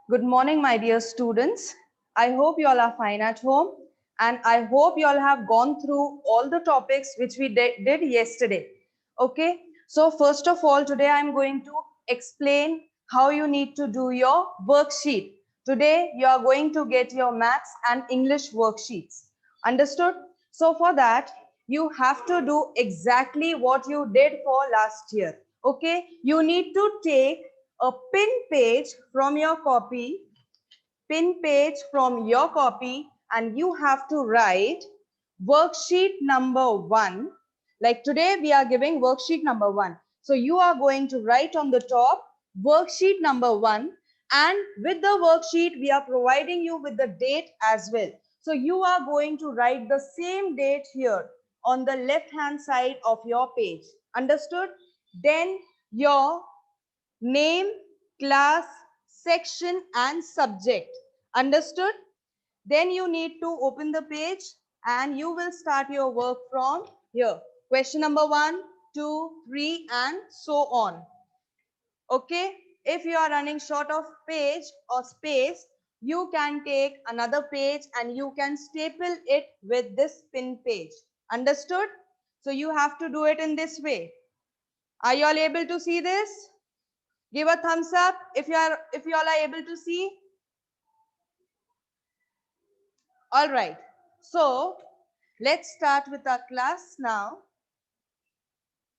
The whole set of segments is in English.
Good morning, my dear students. I hope you all are fine at home, and I hope you all have gone through all the topics which we did yesterday. Okay, so first of all, today I'm going to explain how you need to do your worksheet. Today, you are going to get your maths and English worksheets. Understood? So for that, you have to do exactly what you did for last year. Okay, you need to take a pin page from your copy, and you have to write worksheet number 1. Like today we are giving worksheet number 1. So you are going to write on the top worksheet number 1, and with the worksheet we are providing you with the date as well. So you are going to write the same date here on the left hand side of your page. Understood? Then your name, class, section and subject. Understood? Then you need to open the page and you will start your work from here. Question number 1, 2, 3 and so on. Okay, if you are running short of page or space, you can take another page and you can staple it with this pin page. Understood? So you have to do it in this way. Are you all able to see this? Give a thumbs up if you all are able to see. All right. So let's start with our class now.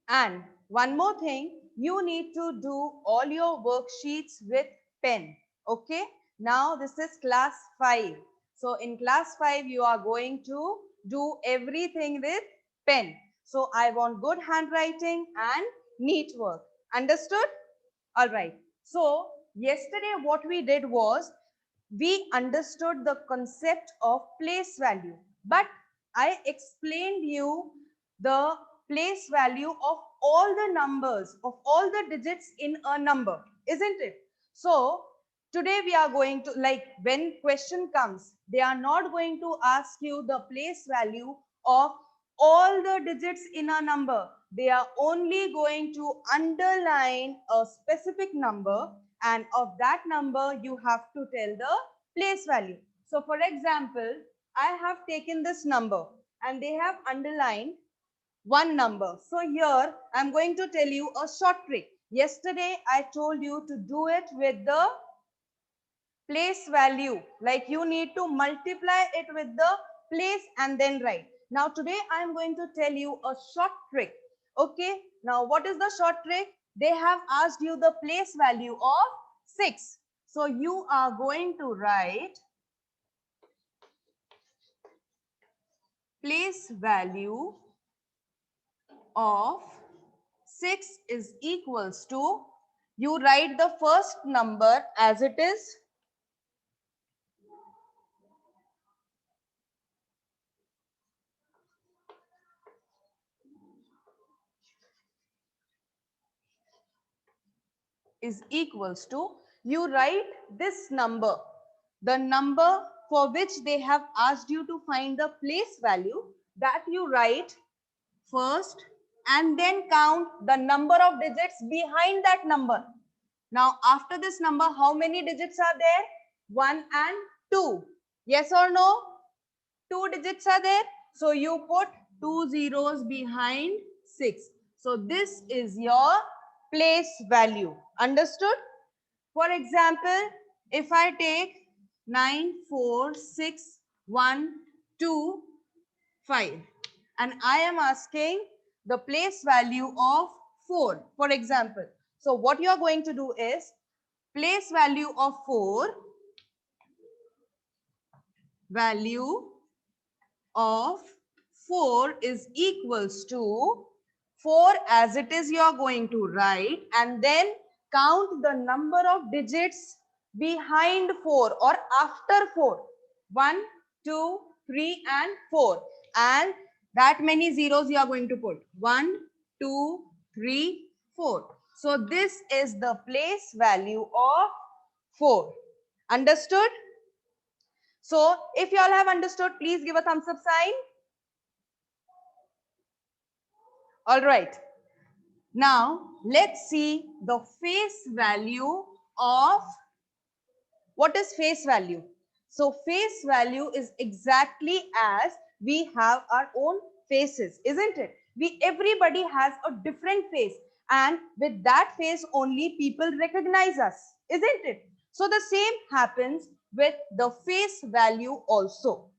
And one more thing, you need to do all your worksheets with pen. Okay. Now this is class 5. So in class 5, you are going to do everything with pen. So I want good handwriting and neat work. Understood? All right. So yesterday what we did was we understood the concept of place value, but I explained you the place value of all the numbers, of all the digits in a number, isn't it? So today we are going to, like, when question comes, they are not going to ask you the place value of all the digits in a number. They are only going to underline a specific number, and of that number you have to tell the place value. So for example, I have taken this number and they have underlined one number. So here I'm going to tell you a short trick. Yesterday I told you to do it with the place value, like you need to multiply it with the place and then write. Now today I am going to tell you a short trick. Okay, now what is the short trick? They have asked you the place value of 6. So you are going to write place value of 6 is equals to, you write the first number as it is equals to, you write this number, the number for which they have asked you to find the place value, that you write first and then count the number of digits behind that number. Now after this number, how many digits are there? 1 and 2. Yes or no? 2 digits are there. So you put 2 zeros behind 6. So this is your place value. Understood? For example, if I take 9, 4, 6, 1, 2, 5 and I am asking the place value of 4, for example. So what you are going to do is place value of 4, value of 4 is equals to 4 as it is, you are going to write and then count the number of digits behind 4 or after 4. 1, 2, 3 and 4, and that many zeros you are going to put. 1, 2, 3, 4. So this is the place value of 4. Understood? So if you all have understood, please give a thumbs up sign. All right. Now let's see the face value of What is face value? So face value is exactly as we have our own faces, isn't it? Everybody has a different face, and with that face only people recognize us, isn't it? So the same happens with the face value also.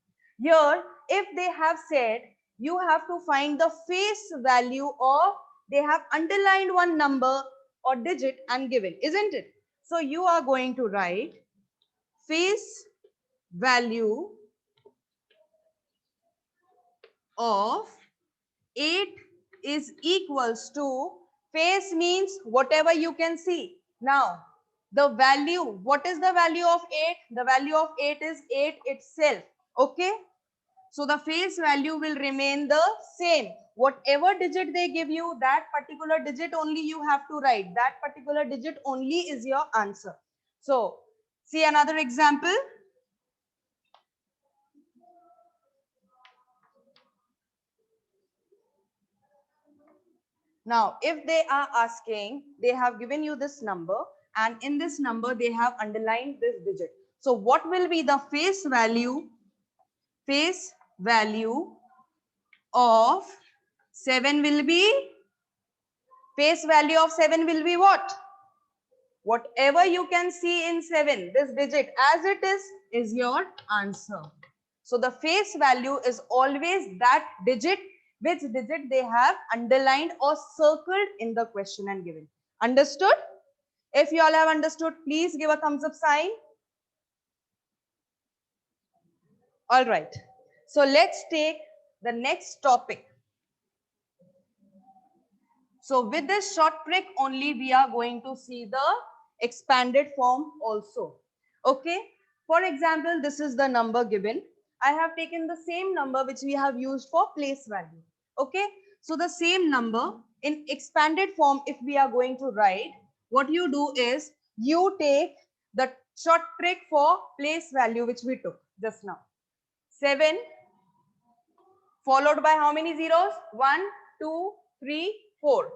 Here, if they have said you have to find the face value of, they have underlined one number or digit and given, isn't it? So you are going to write face value of 8 is equals to, face means whatever you can see. Now, the value, what is the value of 8? The value of 8 is 8 itself. Okay? So the face value will remain the same. Whatever digit they give you, that particular digit only you have to write. That particular digit only is your answer. So, see another example. Now, if they are asking, they have given you this number, and in this number, they have underlined this digit. So what will be the face value? Face value of 7 will be, face value of 7 will be what? Whatever you can see in 7, this digit as it is your answer. So the face value is always that digit, which digit they have underlined or circled in the question and given. Understood? If you all have understood, please give a thumbs up sign. All right. So let's take the next topic. So with this short trick only, we are going to see the expanded form also. Okay. For example, this is the number given. I have taken the same number which we have used for place value. Okay. So the same number in expanded form, if we are going to write, what you do is you take the short trick for place value which we took just now. 7 followed by how many zeros? 1, 2, 3, 4.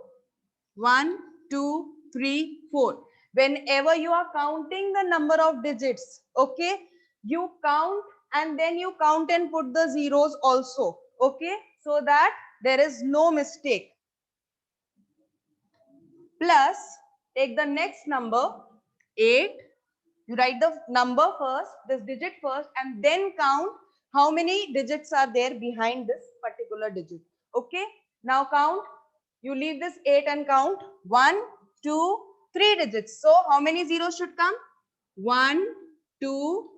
1, 2, 3, 4. Whenever you are counting the number of digits, okay, you count and then you count and put the zeros also, okay, so that there is no mistake. Plus, take the next number, 8. You write the number first, this digit first, and then count how many digits are there behind this particular digit. Okay, now count. You leave this 8 and count 1, 2, 3 digits. So how many zeros should come? 1, 2,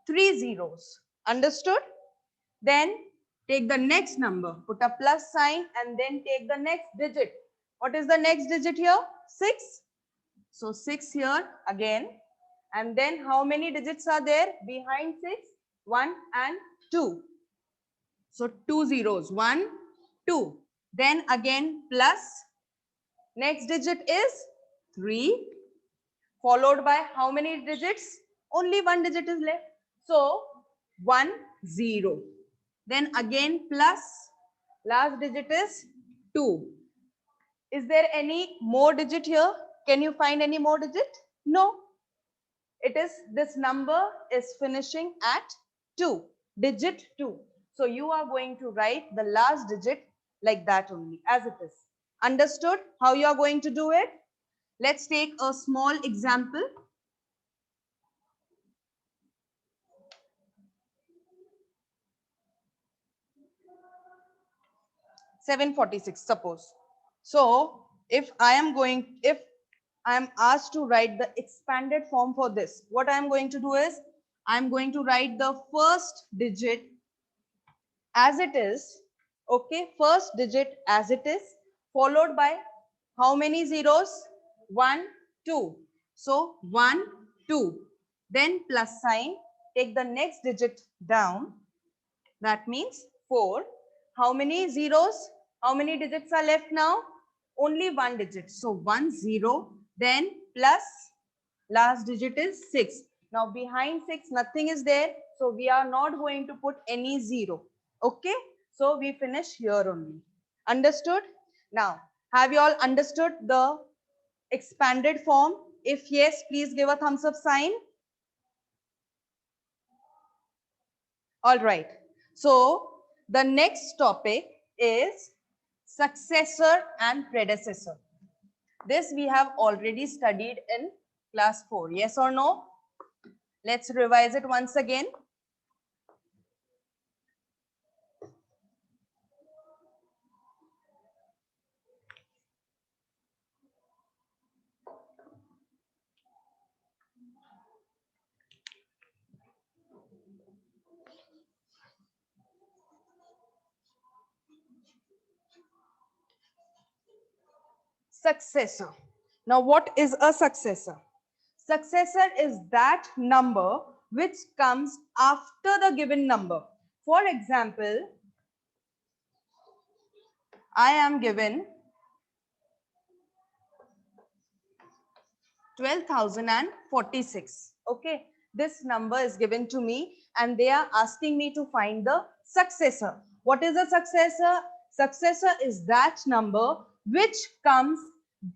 3 zeros. Understood? Then take the next number, put a plus sign, and then take the next digit. What is the next digit here? 6. So 6 here again. And then how many digits are there behind 6? 1 and 2. So 2 zeros. 1, 2. Then again plus. Next digit is 3. Followed by how many digits? Only one digit is left. So 1, 0. Then again plus. Last digit is 2. Is there any more digit here? Can you find any more digit? No. It is, this number is finishing at 2, digit 2. So you are going to write the last digit like that only, as it is. Understood how you are going to do it? Let's take a small example. $7.46 suppose. So if I am asked to write the expanded form for this, what I am going to do is I am going to write the first digit as it is, okay, first digit as it is, followed by how many zeros? 1, 2. So 1, 2. Then plus sign, take the next digit down. That means 4. How many zeros? How many digits are left now? Only one digit. So 1, 0. Then plus last digit is 6. Now behind 6 nothing is there. So we are not going to put any 0. Okay. So we finish here only. Understood? Now have you all understood the expanded form? If yes, please give a thumbs up sign. All right. So the next topic is successor and predecessor. This we have already studied in class 4. Yes or no? Let's revise it once again. Successor. Now, what is a successor? Successor is that number which comes after the given number. For example, I am given 12,046. Okay, this number is given to me and they are asking me to find the successor. What is a successor? Successor is that number which comes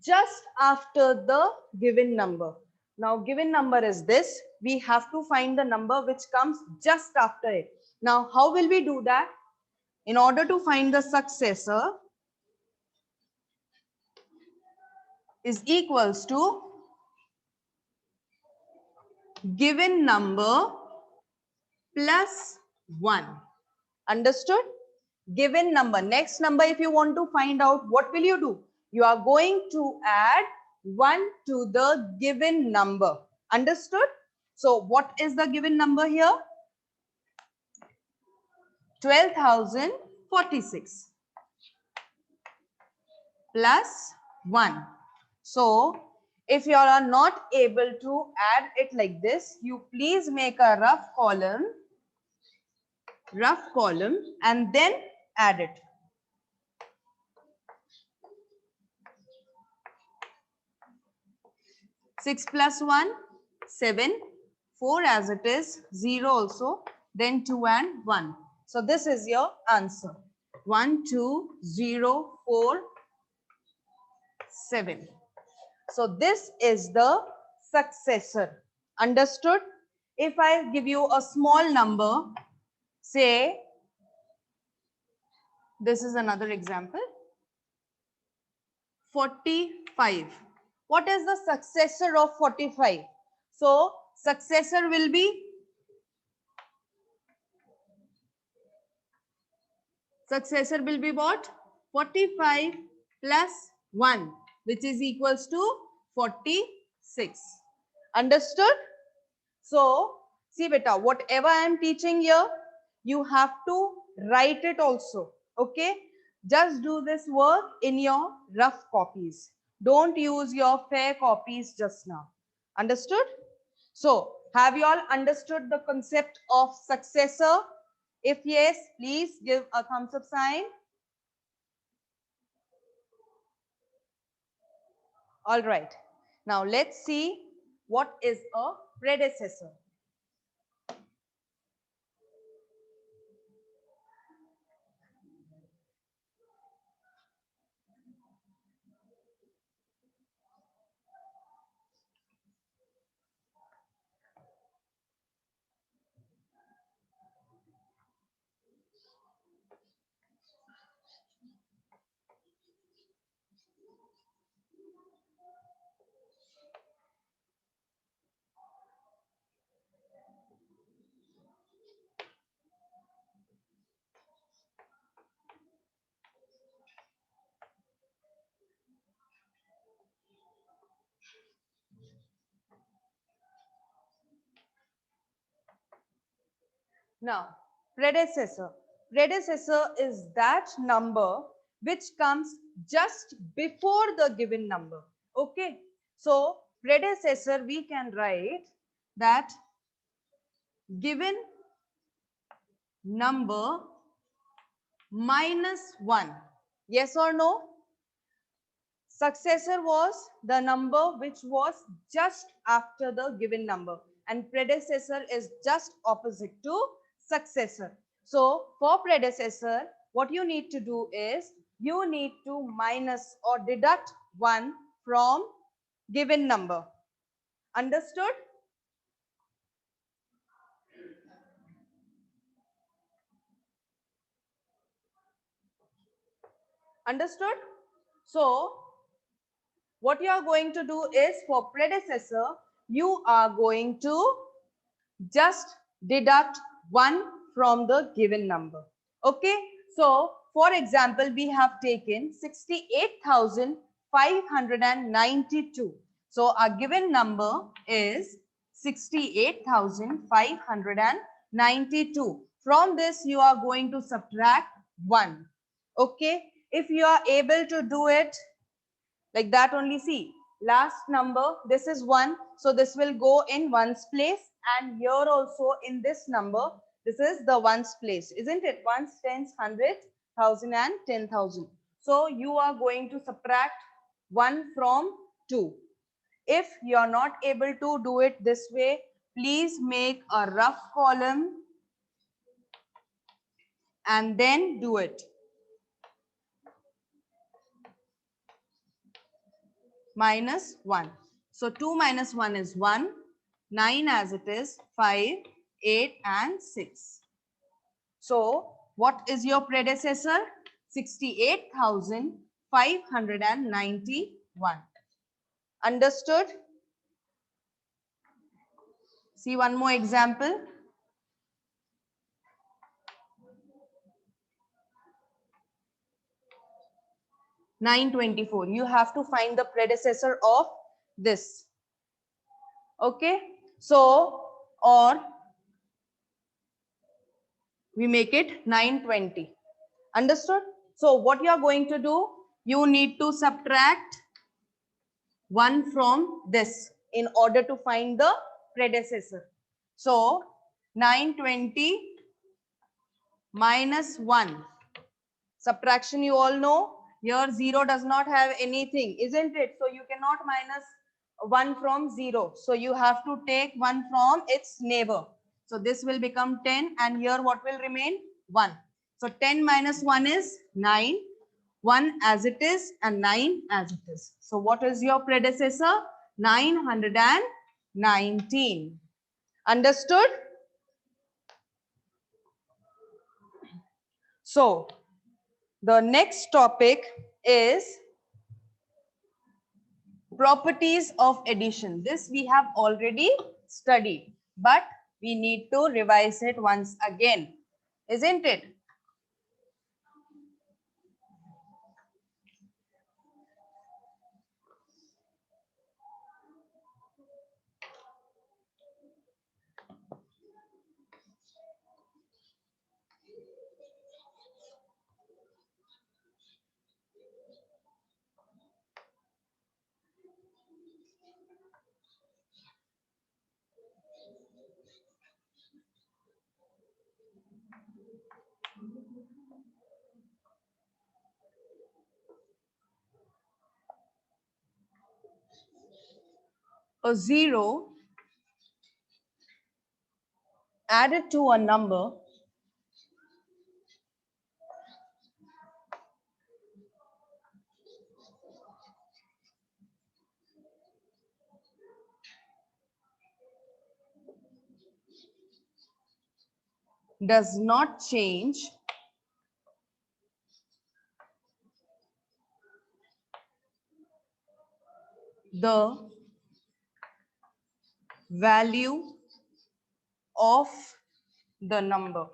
just after the given number. Now, given number is this. We have to find the number which comes just after it. Now, how will we do that? In order to find the successor is equals to given number plus 1. Understood? Given number. Next number, if you want to find out, what will you do? You are going to add 1 to the given number. Understood? So, what is the given number here? 12,046 plus 1. So, if you are not able to add it like this, you please make a rough column and then add it. 6 plus 1, 7, 4 as it is, 0 also, then 2 and 1. So this is your answer. 1, 2, 0, 4, 7. So this is the successor. Understood? If I give you a small number, say, this is another example, 45. What is the successor of 45? So successor will be what? 45 plus 1, which is equals to 46. Understood? So, see beta, whatever I am teaching here, you have to write it also. Okay? Just do this work in your rough copies. Don't use your fair copies just now. Understood? So, have you all understood the concept of successor? If yes, please give a thumbs up sign. All right. Now let's see what is a predecessor. Now, predecessor. Predecessor is that number which comes just before the given number. Okay. So, predecessor we can write that given number minus 1. Yes or no? Successor was the number which was just after the given number, and predecessor is just opposite to successor. So for predecessor, what you need to do is you need to minus or deduct 1 from given number. Understood? Understood? So what you are going to do is, for predecessor, you are going to just deduct 1 from the given number. Okay, so for example, we have taken 68,592. So our given number is 68,592. From this you are going to subtract 1. Okay, if you are able to do it like that only, see, last number, this is 1, so this will go in ones place, and here also in this number, this is the ones place, isn't it? Ones, tens, hundred, thousand and 10,000. So you are going to subtract 1 from 2. If you are not able to do it this way, please make a rough column and then do it. Minus 1. So 2 minus 1 is 1, 9 as it is, 5, 8 and 6. So what is your predecessor? 68,591. Understood? See one more example. 924. You have to find the predecessor of this. Okay, so, or we make it 920. Understood? So what you are going to do, you need to subtract 1 from this in order to find the predecessor. So 920 minus 1. Subtraction you all know. Here 0 does not have anything, isn't it? So you cannot minus 1 from 0. So you have to take 1 from its neighbor. So this will become 10, and here what will remain? 1. So 10 minus 1 is 9. 1 as it is and 9 as it is. So what is your predecessor? 919. Understood? So the next topic is properties of addition. This we have already studied, but we need to revise it once again, isn't it? A zero added to a number does not change the value of the number.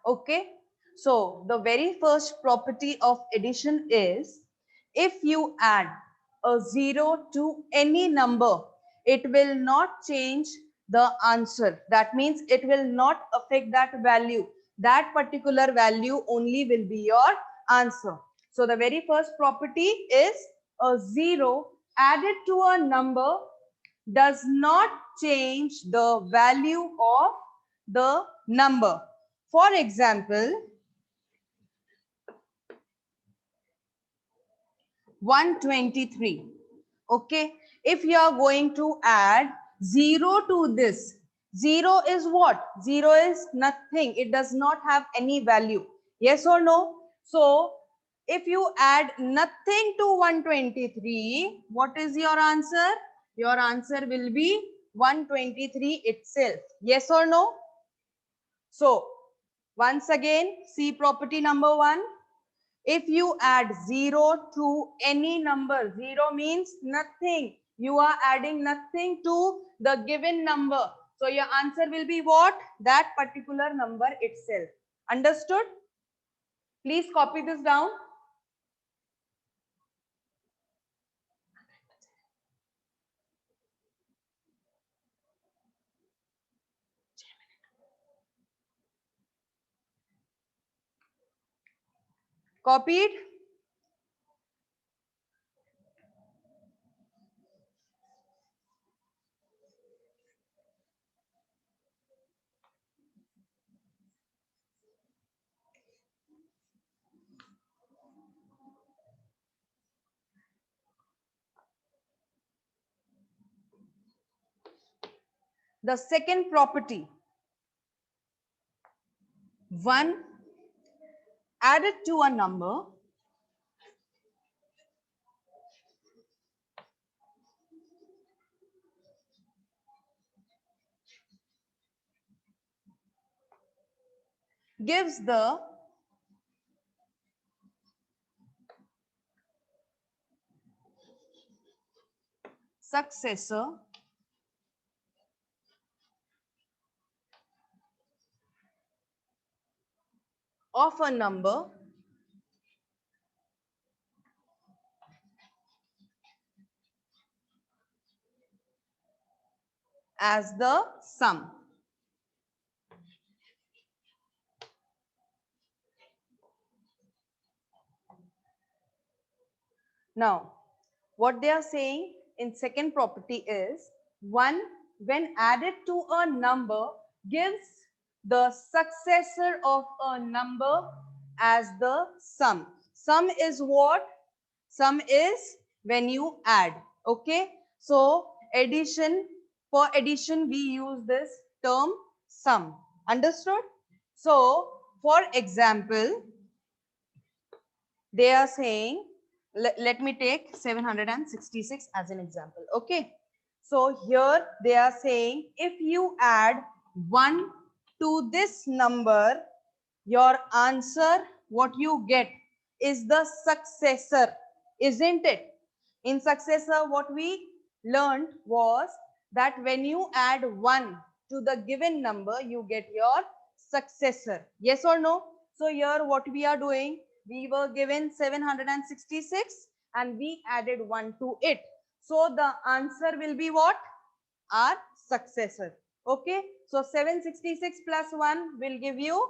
Okay, so the very first property of addition is, if you add a 0 to any number, it will not change the answer. That means it will not affect that value. That particular value only will be your answer. So the very first property is, a 0 added to a number does not change the value of the number. For example, 123. Okay, if you are going to add 0 to this, 0 is what? 0 is nothing. It does not have any value. Yes or no? So if you add nothing to 123, what is your answer? Your answer will be 123 itself. Yes or no? So, once again, see property number 1. If you add 0 to any number, 0 means nothing. You are adding nothing to the given number. So, your answer will be what? That particular number itself. Understood? Please copy this down. Copied? The second property, 1 added to a number gives the successor of a number as the sum. Now, what they are saying in second property is 1 when added to a number gives the successor of a number as the sum. Sum is what? Sum is when you add. Okay. So addition, for addition we use this term sum. Understood? So for example, they are saying, let me take 766 as an example. Okay. So here they are saying if you add 1 to this number, your answer, what you get is the successor, isn't it? In successor, what we learned was that when you add 1 to the given number, you get your successor. Yes or no? So here what we are doing, we were given 766 and we added 1 to it. So the answer will be what? Our successor. Okay. So 766 plus 1 will give you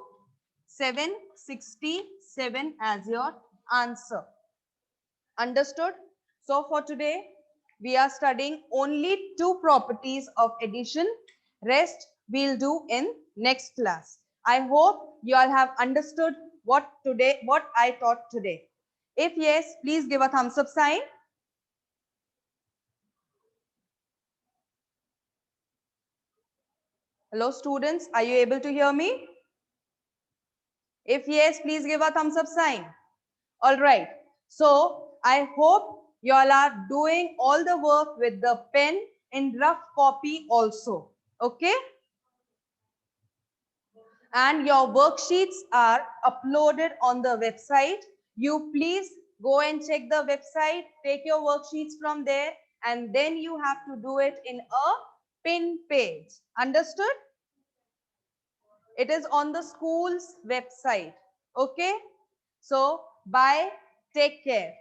767 as your answer. Understood? So for today, we are studying only 2 properties of addition. Rest we'll do in next class. I hope you all have understood what I taught today. If yes, please give a thumbs up sign. Hello students, are you able to hear me? If yes, please give a thumbs up sign. All right. So I hope you all are doing all the work with the pen in rough copy also. Okay. And your worksheets are uploaded on the website. You please go and check the website, take your worksheets from there, and then you have to do it in a pin page. Understood? It is on the school's website. Okay. So bye. Take care.